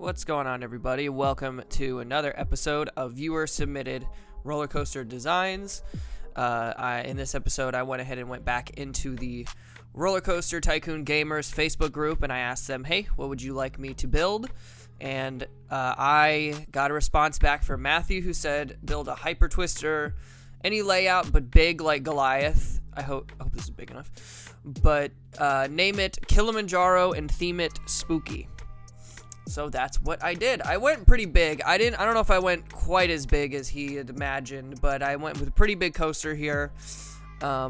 What's going on, everybody? Welcome to another episode of viewer submitted Rollercoaster designs. In this episode, I went ahead and went back into the Rollercoaster Tycoon Gamers Facebook group, and I asked them, hey, what would you like me to build? And I got a response back from Matthew, who said, build a Hyper Twister, any layout but big like Goliath. I hope this is big enough. But name it Kilimanjaro and theme it spooky. So that's what I did. I went pretty big. I don't know if I went quite as big as he had imagined, but I went with a pretty big coaster here. Now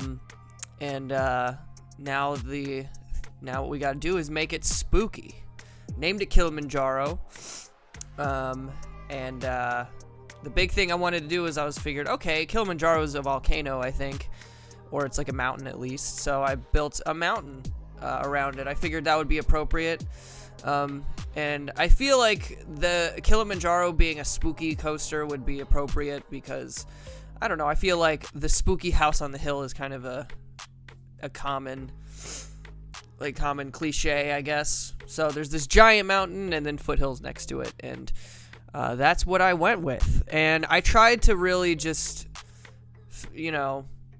what we got to do is make it spooky. Named it Kilimanjaro. The big thing I wanted to do is I figured, okay, Kilimanjaro is a volcano, I think, or it's like a mountain at least. So I built a mountain around it. I figured that would be appropriate. And I feel like the Kilimanjaro being a spooky coaster would be appropriate because, I don't know, I feel like the spooky house on the hill is kind of a common cliche, I guess. So there's this giant mountain and then foothills next to it, and that's what I went with. And I tried to really just,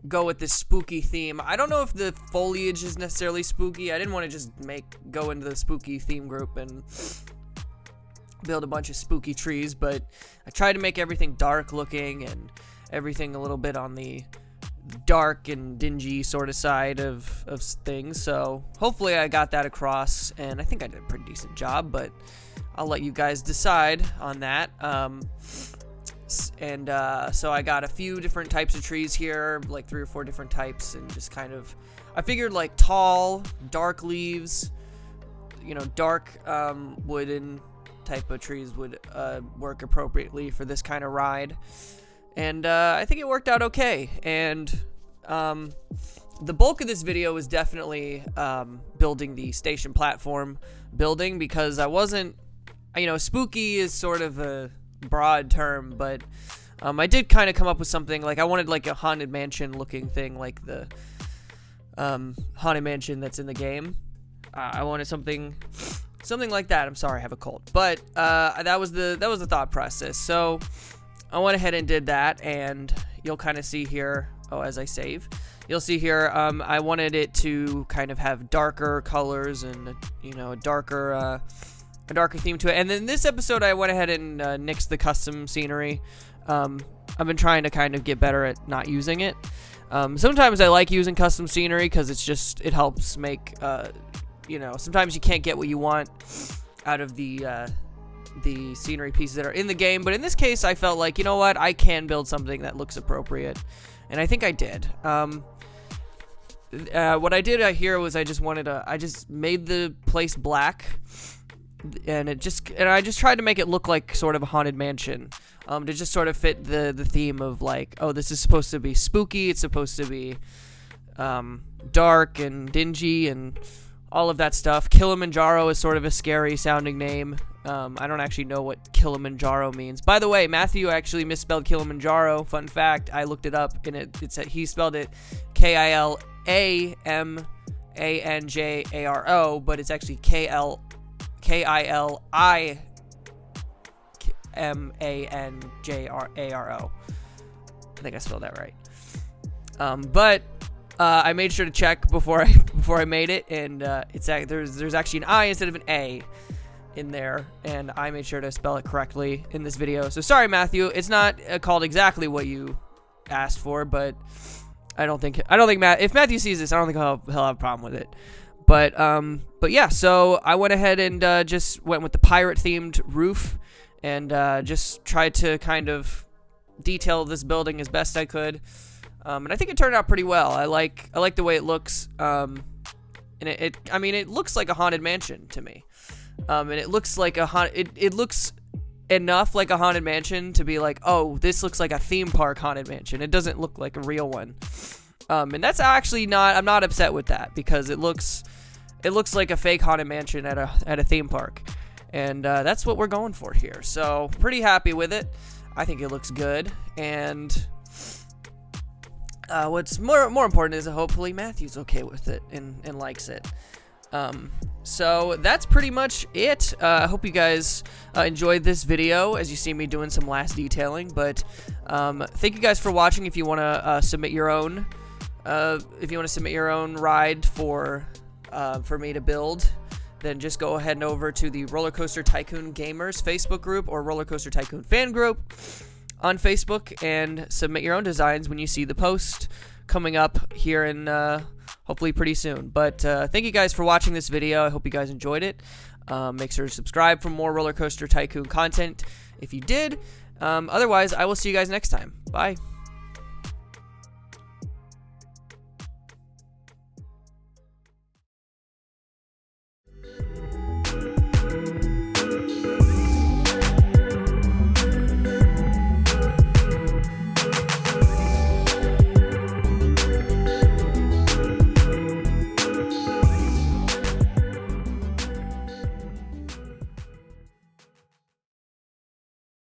go with this spooky theme. I don't know if the foliage is necessarily spooky. I didn't want to just go into the spooky theme group and build a bunch of spooky trees, but I tried to make everything dark looking and everything a little bit on the dark and dingy sort of side of things. So hopefully I got that across, and I think I did a pretty decent job, but I'll let you guys decide on that. So I got a few different types of trees here, like 3 or 4 different types, and just kind of, I figured like tall, dark leaves, dark wooden type of trees would work appropriately for this kind of ride. And I think it worked out okay. And the bulk of this video was definitely building the station platform building, because I wasn't, spooky is sort of a broad term, but I did kind of come up with something. Like, I wanted like a haunted mansion looking thing, like the haunted mansion that's in the game. I wanted something like that. I'm sorry, I have a cold, but that was the thought process. So I went ahead and did that, and you'll kind of see here, as I save, you'll see here, I wanted it to kind of have darker colors and a darker theme to it. And then this episode, I went ahead and nixed the custom scenery. I've been trying to kind of get better at not using it. Sometimes I like using custom scenery because it helps make, sometimes you can't get what you want out of the scenery pieces that are in the game. But in this case, I felt like, I can build something that looks appropriate. And I think I did. What I did here was I just made the place black. And I just tried to make it look like sort of a haunted mansion, to just sort of fit the theme of like, this is supposed to be spooky, it's supposed to be dark and dingy and all of that stuff. Kilimanjaro is sort of a scary sounding name. I don't actually know what Kilimanjaro means. By the way, Matthew actually misspelled Kilimanjaro. Fun fact, I looked it up, and it said he spelled it Kilamanjaro, but it's actually Kilimajaro. I think I spelled that right. But I made sure to check before I made it, and there's actually an I instead of an A in there, and I made sure to spell it correctly in this video. So sorry, Matthew, it's not called exactly what you asked for, but I don't think if Matthew sees this, I don't think he'll have a problem with it. But yeah, so I went ahead and just went with the pirate-themed roof, and just tried to kind of detail this building as best I could. And I think it turned out pretty well. I like the way it looks. And it looks like a haunted mansion to me. And it looks like it looks enough like a haunted mansion to be like, oh, this looks like a theme park haunted mansion. It doesn't look like a real one. And that's actually I'm not upset with that, because it looks like a fake haunted mansion at a theme park. And that's what we're going for here. So pretty happy with it. I think it looks good. And what's more important is that hopefully Matthew's okay with it and likes it. So that's pretty much it. I hope you guys enjoyed this video as you see me doing some last detailing. But thank you guys for watching. If you want to submit your own, ride for me to build, then just go ahead and over to the Rollercoaster Tycoon Gamers Facebook group or Rollercoaster Tycoon fan group on Facebook and submit your own designs when you see the post coming up here in hopefully pretty soon. But thank you guys for watching this video. I hope you guys enjoyed it. Make sure to subscribe for more Rollercoaster Tycoon content if you did. Otherwise, I will see you guys next time. Bye.